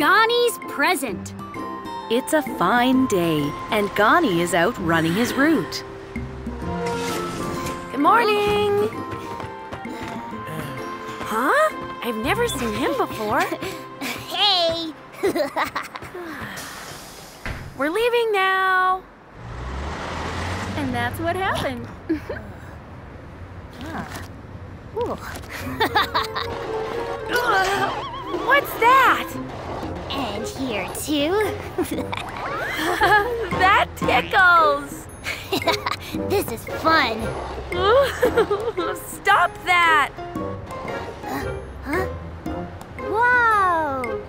Gani's present. It's a fine day, and Gani is out running his route. Good morning! Huh? I've never seen him before. Hey! We're leaving now. And that's what happened. What's that? And here too. That tickles. This is fun. Stop that. Huh? Whoa!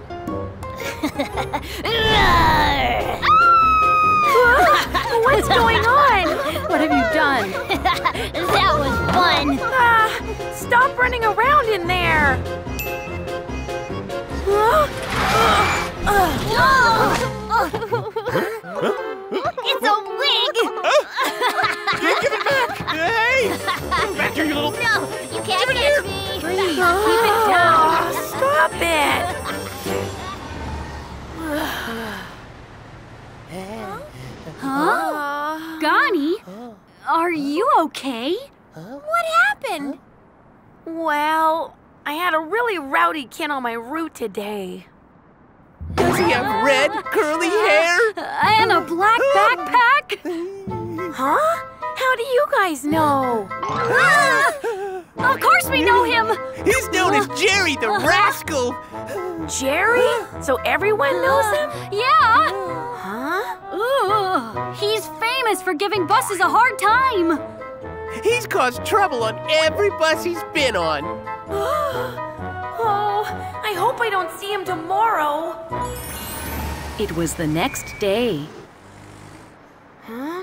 What's going on? What have you done? That was fun. Stop running around in there. It's a wig! Give it back! Hey! Back here, you little... No, you can't catch me! Keep it down. Stop it. Huh? Gani? Are you okay? What happened? Well, I had a really rowdy kid on my route today. Does he have red, curly hair? And a black backpack? Huh? How do you guys know? Of course we know him! He's known as Jerry the Rascal. Jerry? So everyone knows him? Yeah! Huh? Ooh, he's famous for giving buses a hard time. He's caused trouble on every bus he's been on. Oh, I hope I don't see him tomorrow. It was the next day. Huh?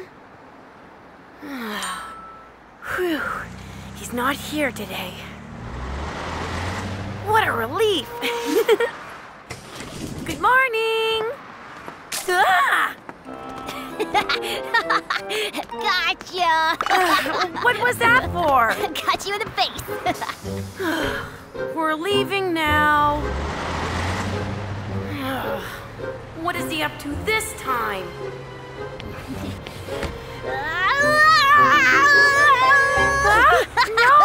Whew. He's not here today. What a relief. Good morning. Ah! Gotcha! What was that for? Got you in the face. We're leaving now. What is he up to this time? No!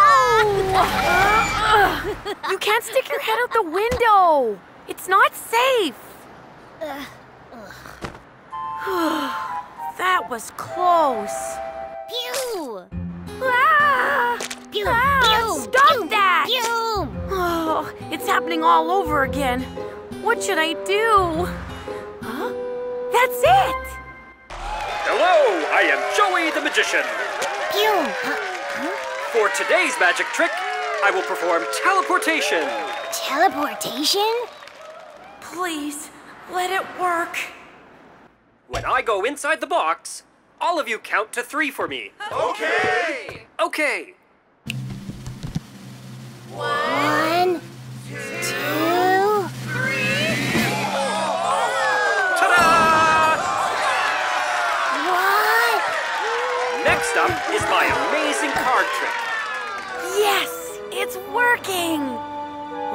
You can't stick your head out the window. It's not safe. That was close. Pew! Ah! Pew! Ah, Pew! stop Pew! that! Pew! Oh, it's happening all over again. What should I do? Huh? That's it! Hello, I am Joey the Magician. Pew! For today's magic trick, I will perform teleportation. Teleportation? Please, let it work. When I go inside the box, all of you count to 3 for me. Okay. Okay. 1, 2, 3. Ta-da! What? Next up is my amazing card trick. Yes, it's working.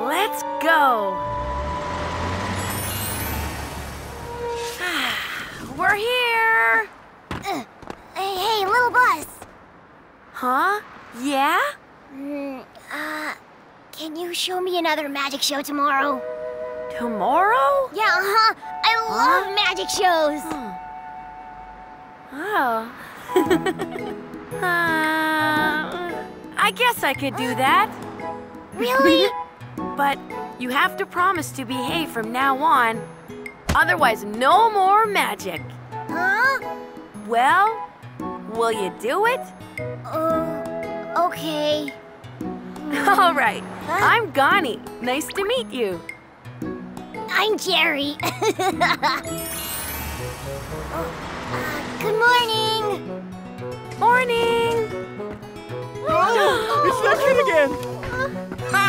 Let's go. We're here. Hey, little bus. Huh? Yeah? Can you show me another magic show tomorrow? Tomorrow? Yeah, I love magic shows. Oh. I guess I could do that. Really? But you have to promise to behave from now on. Otherwise, no more magic. Huh? Well, will you do it? Okay. All right. I'm Gani. Nice to meet you. I'm Jerry. Good morning. Morning. It's that kid again. Ha!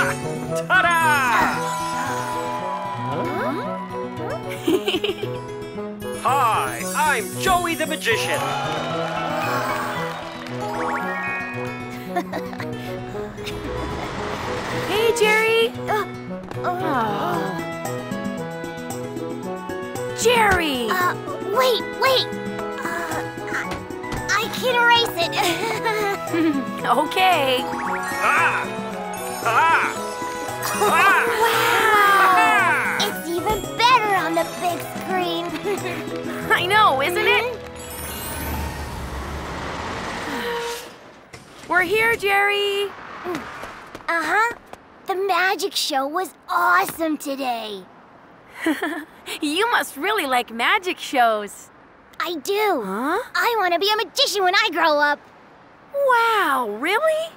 Ta-da! Hi, I'm Joey the Magician. Hey, Jerry. Jerry! Wait. I can erase it. Okay. Ah! Ah! Wow! It's even better on the big screen. I know, isn't it? We're here, Jerry. Uh-huh. The magic show was awesome today. You must really like magic shows. I do. Huh? I want to be a magician when I grow up. Wow, really?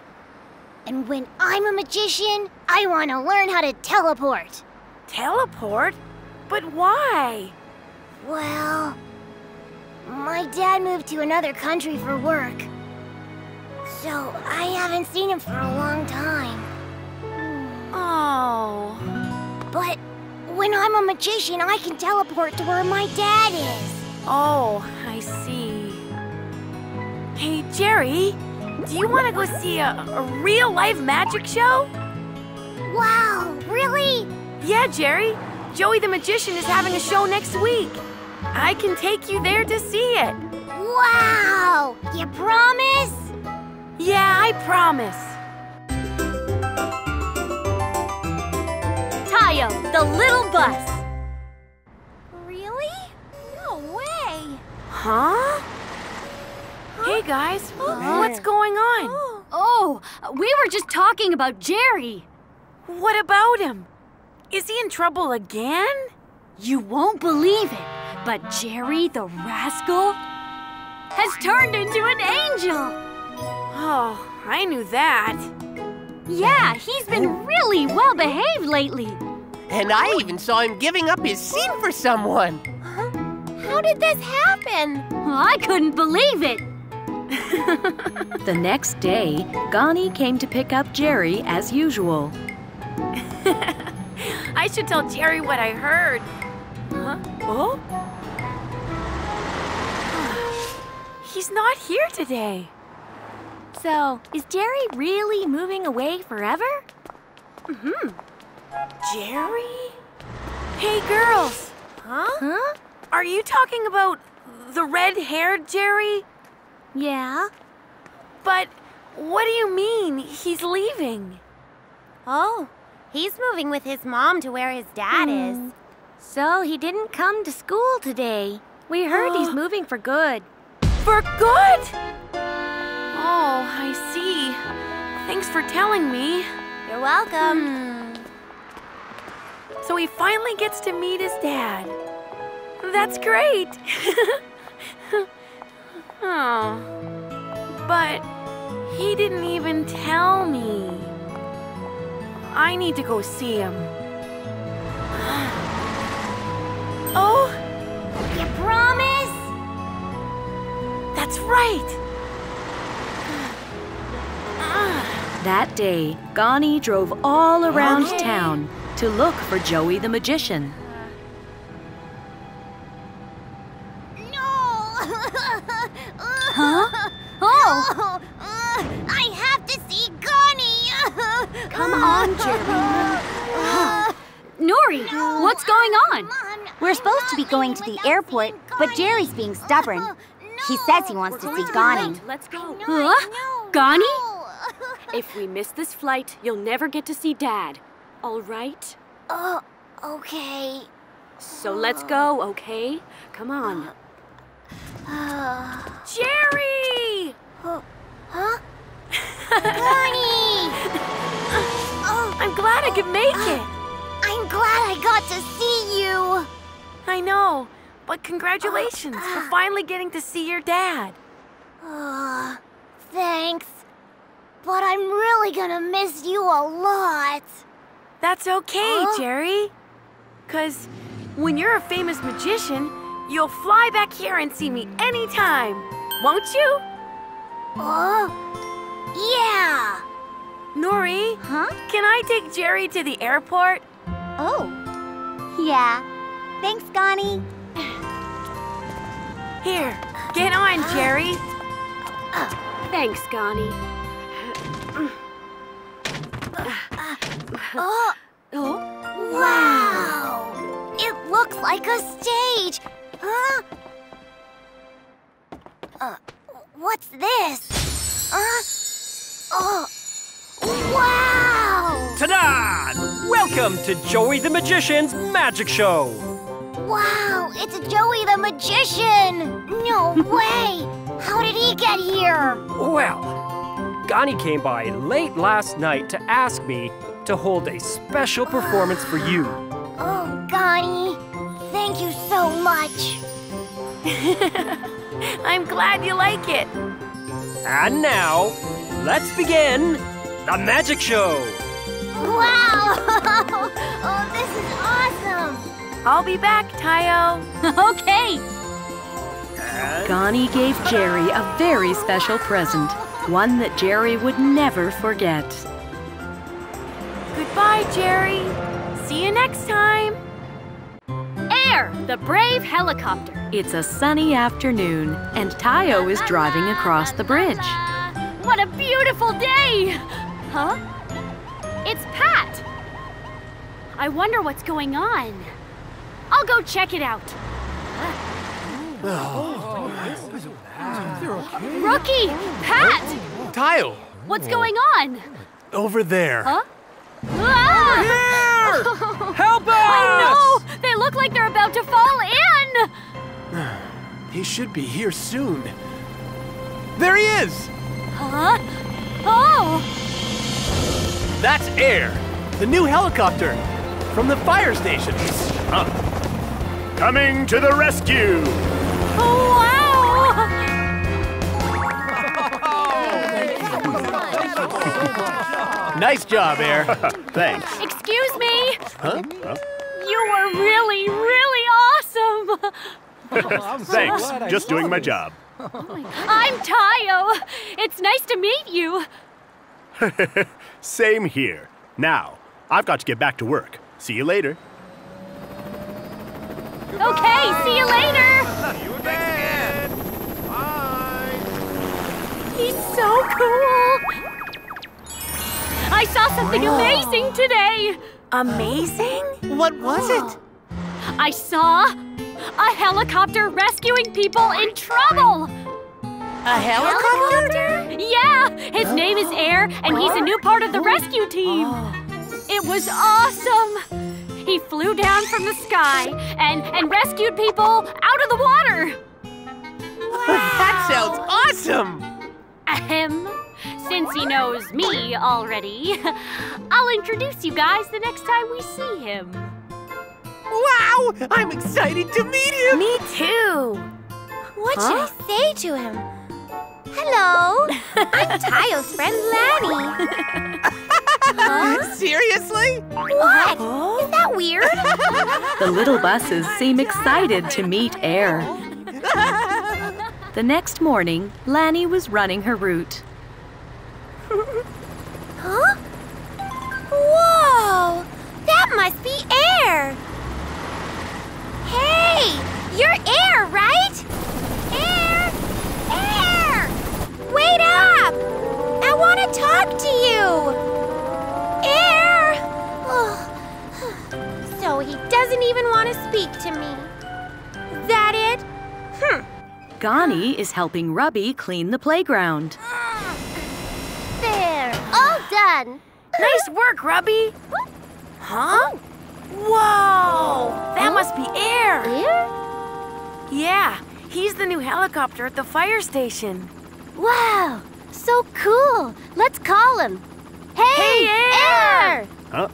And when I'm a magician, I want to learn how to teleport. Teleport? But why? Well, my dad moved to another country for work. So I haven't seen him for a long time. Oh. But when I'm a magician, I can teleport to where my dad is. Oh, I see. Hey, Jerry, do you want to go see a real-life magic show? Wow, really? Yeah, Jerry. Joey the Magician is having a show next week. I can take you there to see it. Wow! You promise? Yeah, I promise. Tayo, the little bus. Really? No way! Huh? Hey, guys. What's going on? Oh, we were just talking about Jerry. What about him? Is he in trouble again? You won't believe it, but Jerry the rascal has turned into an angel. Oh, I knew that. Yeah, he's been really well behaved lately. And I even saw him giving up his seat for someone. How did this happen? I couldn't believe it. The next day, Gani came to pick up Jerry as usual. I should tell Jerry what I heard. Huh? Oh? He's not here today. So, is Jerry really moving away forever? Jerry? Hey, girls. Huh? Are you talking about the red-haired Jerry? Yeah. But what do you mean he's leaving? Oh, he's moving with his mom to where his dad is. So he didn't come to school today. We heard he's moving for good. For good? Oh, I see. Thanks for telling me. You're welcome. So he finally gets to meet his dad. That's great. Oh. But he didn't even tell me. I need to go see him. Oh, You promise? that's right. That day, Gani drove all around town to look for Joey the Magician. No! Huh? Oh! I have to see Gani! Come on, Nori, what's going on? We're supposed to be going to the airport, but Jerry's being stubborn. He says he wants to see Gani. Let's go. Huh? Gani? If we miss this flight, you'll never get to see Dad. All right? Okay. So let's go, okay? Come on. Jerry! Huh? Gani! I'm glad I could make it. I'm glad I got to see you. I know, but congratulations for finally getting to see your dad. Thanks. But I'm really gonna miss you a lot. That's okay, Jerry. 'Cause when you're a famous magician, you'll fly back here and see me anytime, won't you? Yeah. Nori, Huh? can I take Jerry to the airport? Oh. Yeah. Thanks, Gani. Here, get on, Jerry. Thanks, Gani. Wow. It looks like a stage. Huh? What's this? Oh, wow! Ta-da! Welcome to Joey the Magician's Magic Show. Wow, it's Joey the Magician! No way! How did he get here? Well, Gani came by late last night to ask me to hold a special performance for you. Oh, Gani, thank you so much. I'm glad you like it. And now, let's begin the Magic Show. Wow! Oh, this is awesome! I'll be back, Tayo. Okay. Gani gave Jerry a very special present, one that Jerry would never forget. Goodbye, Jerry. See you next time. Air, the brave helicopter. It's a sunny afternoon, and Tayo is driving across the bridge. What a beautiful day! Huh? It's Pat. I wonder what's going on. I'll go check it out. Rookie! Pat! Tayo, What's going on? over there. Huh? Ah! Help us! I know! They look like they're about to fall in! He should be here soon. There he is! Huh? Oh! That's Air, the new helicopter from the fire station. Coming to the rescue! Oh, wow! Nice job, Air. Thanks. Excuse me! Huh? You were really, really awesome! Thanks. Just doing my job. I'm Tayo. It's nice to meet you. Same here. Now, I've got to get back to work. See you later. Okay, see you later. You again. Bye. He's so cool. I saw something amazing today. Amazing? What was it? I saw a helicopter rescuing people in trouble. A helicopter? Yeah, his name is Air, and he's a new part of the rescue team. It was awesome. He flew down from the sky and rescued people out of the water. That sounds awesome! Ahem. Since he knows me already, I'll introduce you guys the next time we see him. Wow! I'm excited to meet him! Me too. What should I say to him? Hello, I'm Tayo's friend Lanny. Seriously? What? Is that weird? The little buses seem excited to meet Air. The next morning, Lanny was running her route. Huh? Whoa! That must be Air! Hey! You're Air, right? Air! Air! Wait up! I want to talk to you! Air! Oh. So he doesn't even want to speak to me. Is that it? Gani is helping Rubby clean the playground. There, all done. Nice work, Rubby. Huh? Whoa! That must be Air. Air? Yeah, he's the new helicopter at the fire station. Wow, so cool. Let's call him. Hey, Air! Huh?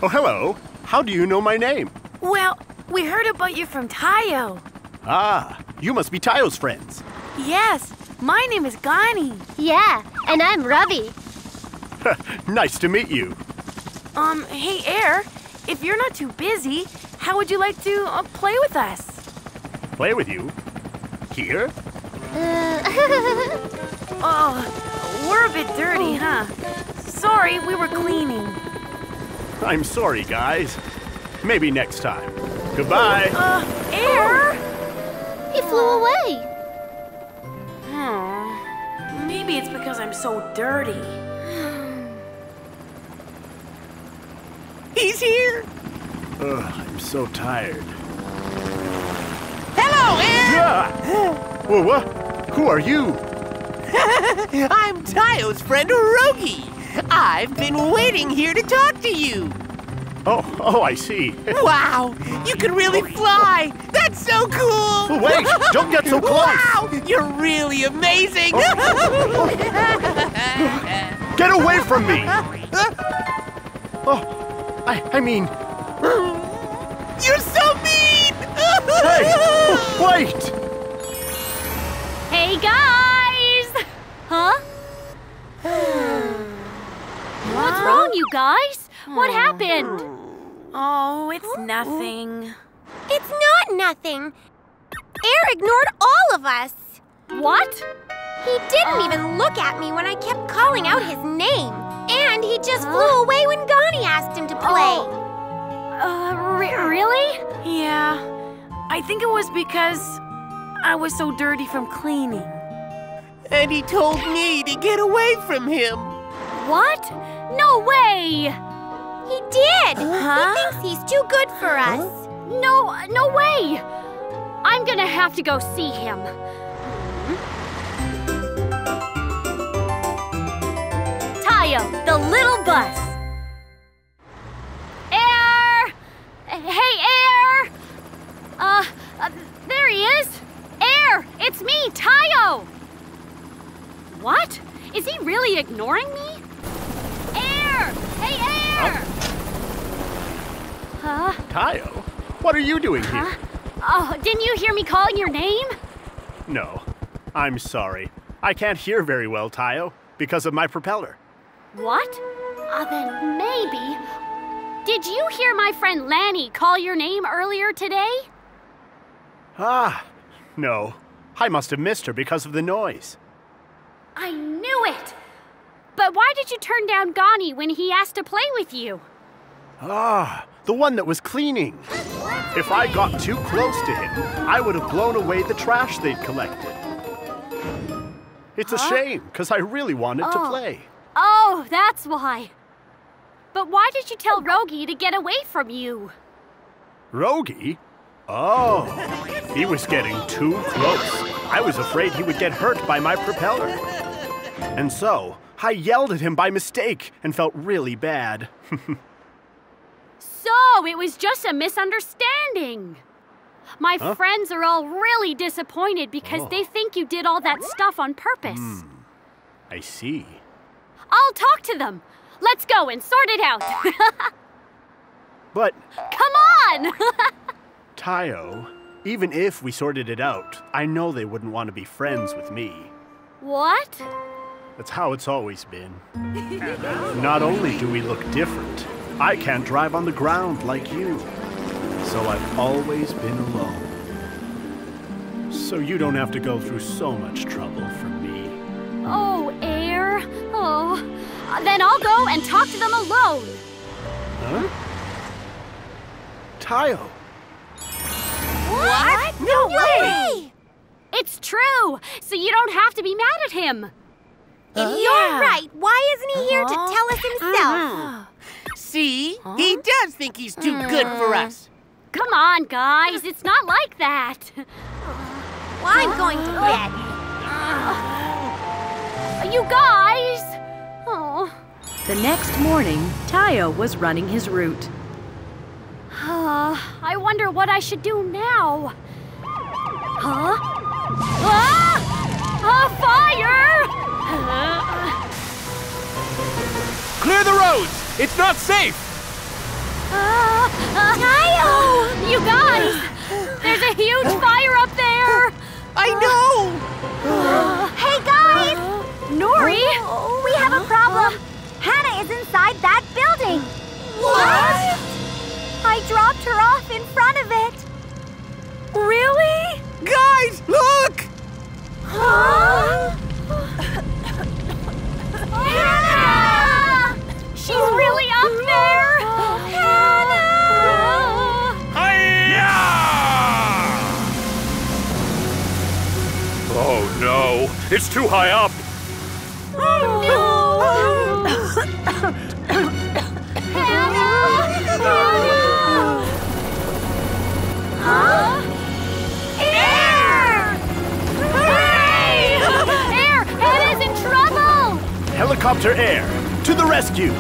Oh, hello. How do you know my name? Well, we heard about you from Tayo. Ah, you must be Tayo's friends. Yes, my name is Gani. Yeah, and I'm Rubby. Nice to meet you. Hey, Air, if you're not too busy, how would you like to play with us? Play with you? Here? Oh, we're a bit dirty, huh? Sorry, we were cleaning. I'm sorry, guys. Maybe next time. Goodbye. Air? He flew away. Maybe it's because I'm so dirty. He's here. I'm so tired. Hello, Air! Yeah. Whoa, what? Who are you? I'm Tayo's friend Rogi. I've been waiting here to talk to you. Oh, I see. Wow, you can really fly. That's so cool. Wait, don't get so close. Wow, you're really amazing. Get away from me. Oh, I mean... You're so mean. Hey, wait. Hey, guys! Huh? What's wrong, you guys? What happened? Oh, it's nothing. It's not nothing. Air ignored all of us. What? He didn't even look at me when I kept calling out his name. And he just flew away when Gani asked him to play. Really? Yeah, I think it was because I was so dirty from cleaning. And he told me to get away from him. What? No way! He did! Huh? He thinks he's too good for us. No way! I'm gonna have to go see him. Tayo, the little bus. Air! Hey, Air! There he is. Air, it's me, Tayo! What? Is he really ignoring me? Air! Hey, Air! Huh? Tayo, what are you doing here? Oh, didn't you hear me calling your name? No, I'm sorry. I can't hear very well, Tayo, because of my propeller. What? Then maybe. Did you hear my friend Lanny call your name earlier today? No. I must have missed her because of the noise. I knew it! But why did you turn down Gani when he asked to play with you? The one that was cleaning. If I got too close to him, I would have blown away the trash they'd collected. It's a shame, because I really wanted to play. Oh, that's why. But why did you tell Rogi to get away from you? Rogi? Oh, he was getting too close. I was afraid he would get hurt by my propeller. And so, I yelled at him by mistake and felt really bad. So, it was just a misunderstanding. My friends are all really disappointed because they think you did all that stuff on purpose. I see. I'll talk to them. Let's go and sort it out. But, Come on! Tayo, even if we sorted it out, I know they wouldn't want to be friends with me. What? That's how it's always been. Not only do we look different, I can't drive on the ground like you. So I've always been alone. So you don't have to go through so much trouble for me. Oh, Air. Oh. Then I'll go and talk to them alone. Huh? Tayo. What? No way! It's true, so you don't have to be mad at him. You're right. Why isn't he here to tell us himself? See? He does think he's too good for us. Come on, guys. It's not like that. Well, I'm going to bed. You guys! Oh. The next morning, Tayo was running his route. I wonder what I should do now. Huh? A fire! Clear the roads! It's not safe! Tayo! You guys! There's a huge fire up there! I know! Hey, guys! Nori! We have a problem. Hannah is inside that building. What? I dropped her off in front of it. Really? Guys, look! Huh? Hannah! She's really up there! Hi-ya! Oh no, it's too high up. Helicopter Air, to the rescue!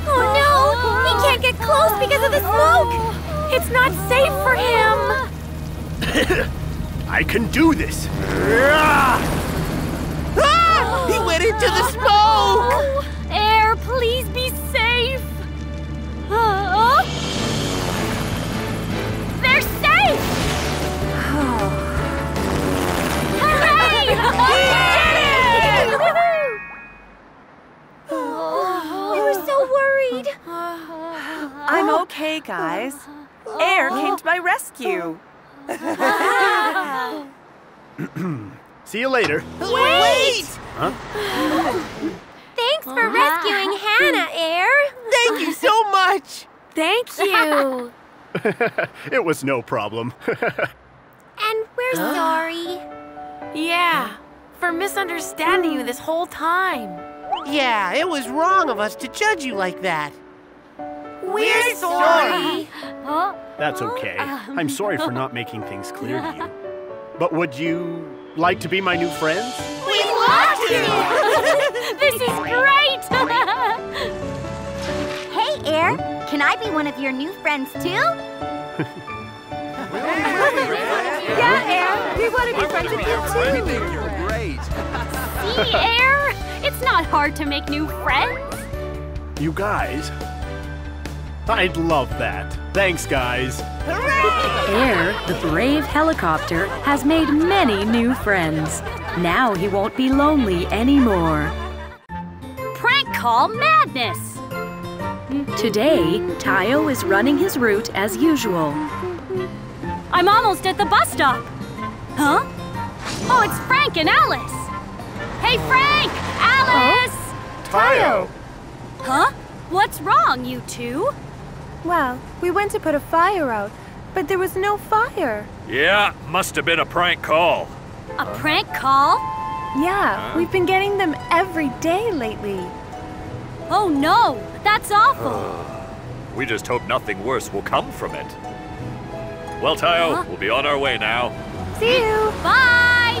Oh no! He can't get close because of the smoke! It's not safe for him! I can do this! Ah! He went into the smoke! Air, please be safe! They're safe! Hooray! We were so worried. I'm okay, guys. Air came to my rescue. See you later. Wait! Huh? Thanks for rescuing Hannah, Air. Thank you so much! Thank you! It was no problem. And we're sorry. Yeah, for misunderstanding you this whole time. Yeah, it was wrong of us to judge you like that. We're sorry. That's okay. I'm sorry for not making things clear to you. But would you like to be my new friends? We want to! This is great! Hey, Air, can I be one of your new friends too? Yeah, Air, we want to be friends with you too. You're great. See, Air? It's not hard to make new friends. You guys? I'd love that. Thanks, guys. Air, the brave helicopter, has made many new friends. Now he won't be lonely anymore. Prank call madness! Today, Tayo is running his route as usual. I'm almost at the bus stop. Huh? Oh, it's Frank and Alice. Hey, Frank! Alice! Tayo! Huh? What's wrong, you two? Well, we went to put a fire out, but there was no fire. Yeah, must have been a prank call. A prank call? Yeah, we've been getting them every day lately. Oh no, that's awful. We just hope nothing worse will come from it. Well, Tayo, we'll be on our way now. See you! Bye!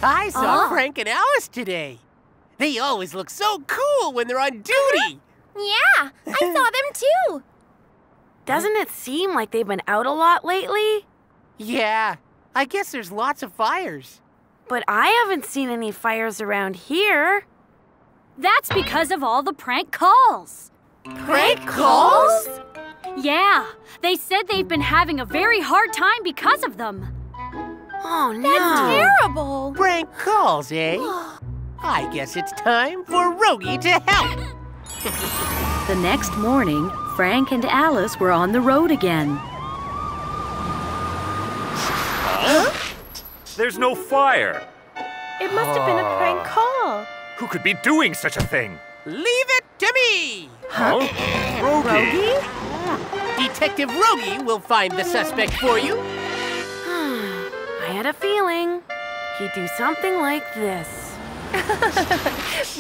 I saw Frank and Alice today. They always look so cool when they're on duty. Yeah, I saw them too. Doesn't it seem like they've been out a lot lately? Yeah, I guess there's lots of fires. But I haven't seen any fires around here. That's because of all the prank calls. Prank calls? Yeah, they said they've been having a very hard time because of them. Oh no. That's terrible. Prank calls, eh? I guess it's time for Rogi to help. The next morning, Frank and Alice were on the road again. Huh? There's no fire. It must have been a prank call. Who could be doing such a thing? Leave it to me. Huh? Rogi? Detective Rogi will find the suspect for you. I had a feeling he'd do something like this.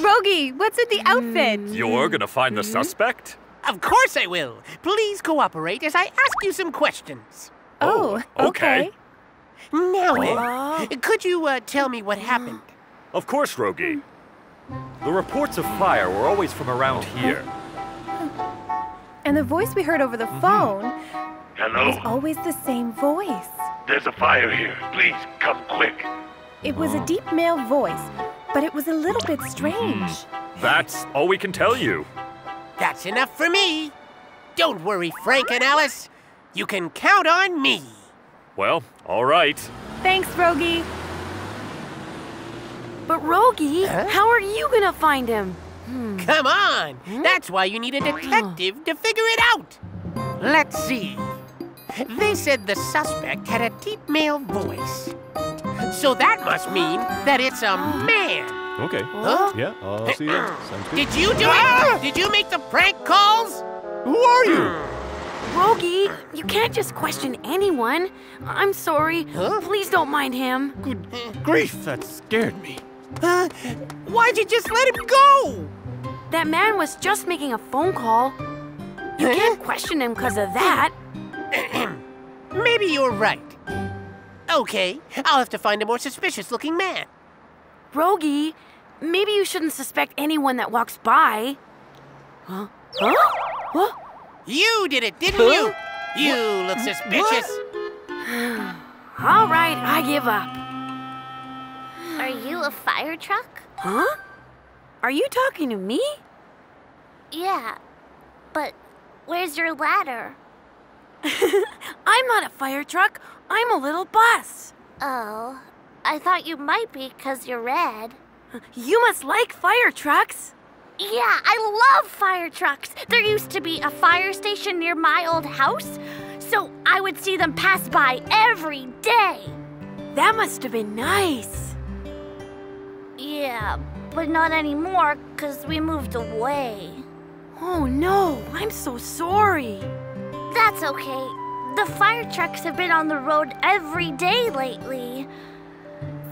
Rogi, what's in the outfit? You're gonna find the suspect? Of course I will. Please cooperate as I ask you some questions. Oh, okay. Now then, could you tell me what happened? Of course, Rogi. The reports of fire were always from around here. And the voice we heard over the phone Hello? was always the same voice. There's a fire here. Please, come quick. It was a deep male voice, but it was a little bit strange. That's all we can tell you. That's enough for me. Don't worry, Frank and Alice. You can count on me. Well, all right. Thanks, Rogi. But Rogi, how are you gonna find him? Come on. That's why you need a detective to figure it out. Let's see. They said the suspect had a deep male voice. So that must mean that it's a man. Okay. Huh? Yeah, I'll see that. Sounds good. Did you do it? Did you make the prank calls? Who are you? Rogi, you can't just question anyone. I'm sorry. Please don't mind him. Good grief, that scared me. Why'd you just let him go? That man was just making a phone call. You can't question him because of that. Maybe you're right. Okay, I'll have to find a more suspicious-looking man. Rogi, maybe you shouldn't suspect anyone that walks by. Huh? Huh? You did it, didn't you? You look suspicious. All right, I give up. Are you a fire truck? Huh? Are you talking to me? Yeah, but where's your ladder? I'm not a fire truck. I'm a little bus. Oh, I thought you might be because you're red. You must like fire trucks. Yeah, I love fire trucks. There used to be a fire station near my old house, so I would see them pass by every day. That must have been nice. Yeah, but not anymore because we moved away. Oh no, I'm so sorry. That's okay. The fire trucks have been on the road every day lately,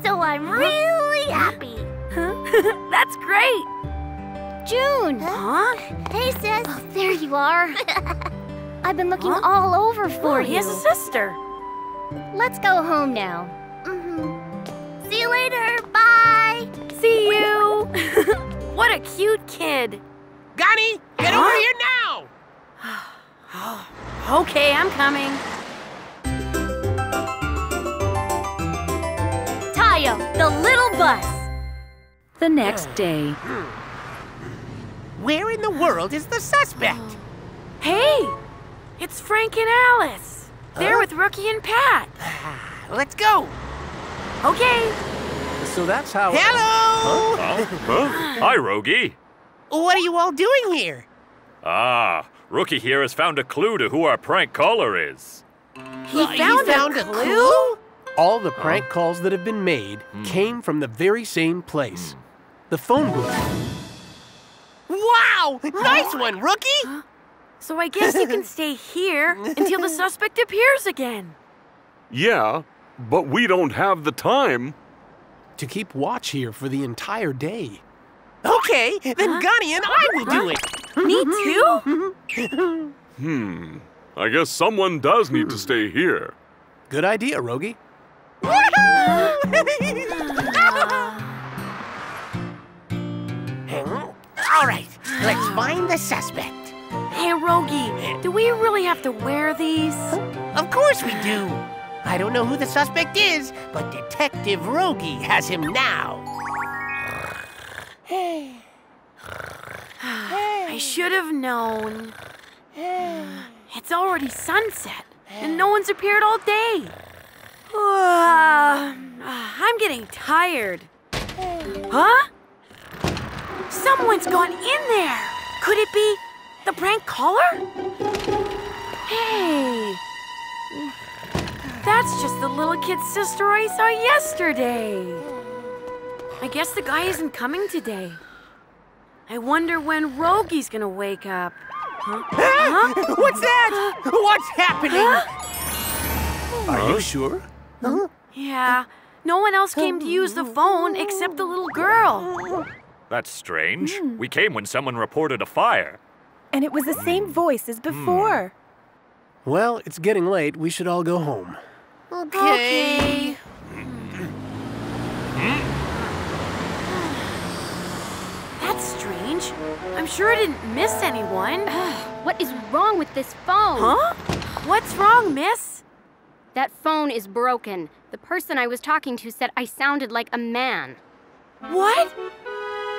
so I'm really happy. That's great. June! Huh? Hey, sis. Oh, there you are. I've been looking all over for you. He has a sister. Let's go home now. See you later. Bye. See you. What a cute kid. Gani, get over here now! Okay, I'm coming. Tayo, the little bus. The next day. Where in the world is the suspect? Hey, it's Frank and Alice. They're with Rogi and Pat. Let's go. Okay. So that's how... Hello! Hi, Rogi. What are you all doing here? Ah, Rookie here has found a clue to who our prank caller is. He found a clue? All the prank calls that have been made came from the very same place. The phone booth. Wow! Nice one, Rookie! So I guess you can stay here until the suspect appears again. Yeah, but we don't have the time. To keep watch here for the entire day. Okay, then Gani and I will do it. Me too? I guess someone does need to stay here. Good idea, Rogi. All right, let's find the suspect. Hey, Rogi, do we really have to wear these? Of course we do. I don't know who the suspect is, but Detective Rogi has him now. I should have known. It's already sunset, and no one's appeared all day. I'm getting tired. Huh? Someone's gone in there. Could it be the prank caller? Hey. That's just the little kid's sister I saw yesterday. I guess the guy isn't coming today. I wonder when Rogi's gonna wake up. Huh? What's that? What's happening? Are you sure? Yeah, no one else came to use the phone except the little girl. That's strange. We came when someone reported a fire. And it was the same voice as before. Well, it's getting late. We should all go home. Okay. That's strange. I'm sure I didn't miss anyone. What is wrong with this phone? Huh? What's wrong, miss? That phone is broken. The person I was talking to said I sounded like a man. What?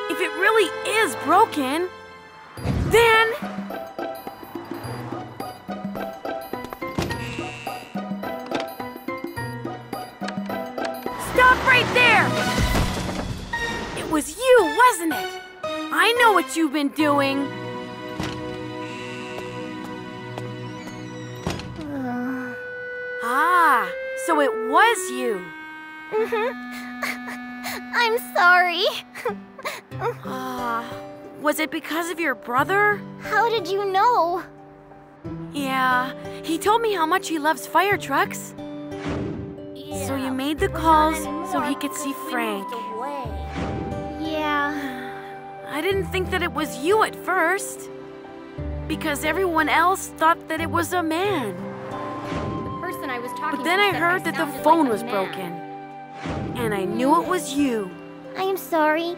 If it really is broken, then... Stop right there! It was you, wasn't it? I know what you've been doing. Ah, so it was you. I'm sorry. Was it because of your brother? How did you know? Yeah, he told me how much he loves fire trucks. Yeah, So you made the calls so he could see Frank. Yeah. I didn't think that it was you at first, because everyone else thought that it was a man. The person person I was talking to. But then I said heard that the sounded phone like a was man. broken. And I knew it was you. I'm sorry.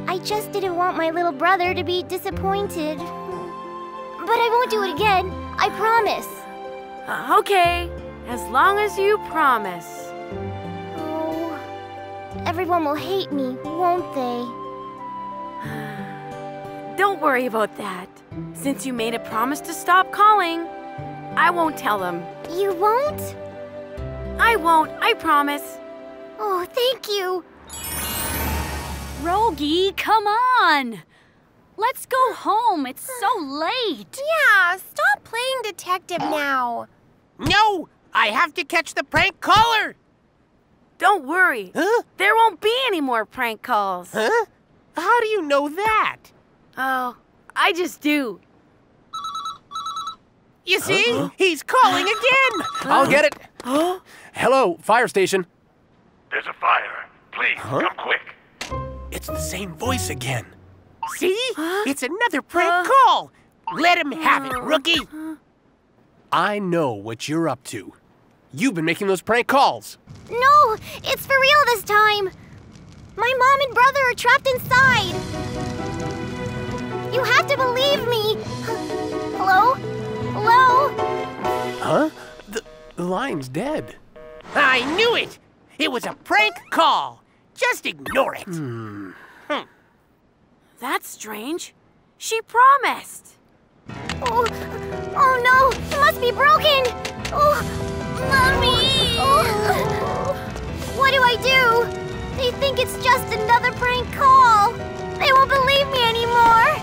I just didn't want my little brother to be disappointed. But I won't do it again. I promise. Okay, as long as you promise. Oh, everyone will hate me, won't they? Don't worry about that. Since you made a promise to stop calling, I won't tell them. You won't? I won't, I promise. Oh, thank you. Rogi, come on! Let's go home. It's so late. Yeah, stop playing detective now. No! I have to catch the prank caller! Don't worry. Huh? There won't be any more prank calls. Huh? How do you know that? Oh, I just do. You see? He's calling again! I'll get it. Hello, fire station. There's a fire. Please, come quick. It's the same voice again. See? It's another prank call! Let him have it, rookie! I know what you're up to. You've been making those prank calls. No, it's for real this time. My mom and brother are trapped inside. You have to believe me. Hello? Hello? Huh? The line's dead. I knew it! It was a prank call! Just ignore it! That's strange. She promised. Oh no, it must be broken. Oh, Mommy! What do I do? They think it's just another prank call. They won't believe me anymore.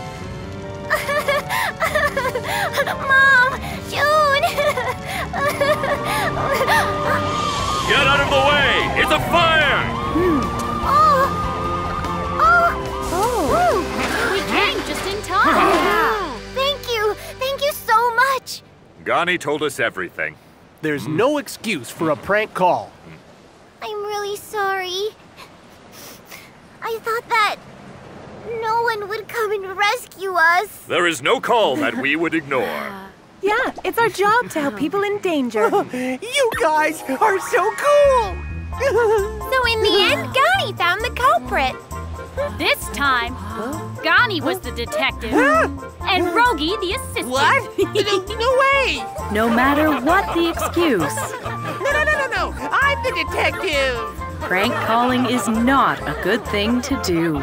Mom! June! Get out of the way! It's a fire! We came just in time. Thank you so much. Gani told us everything. There's no excuse for a prank call. I'm really sorry. I thought that no one would come and rescue us. There is no call that we would ignore. Yeah, it's our job to help people in danger. You guys are so cool! So in the end, Gani found the culprit. This time, Gani was the detective, and Rogi the assistant. What? No way! No matter what the excuse, No! I'm the detective! prank calling is not a good thing to do.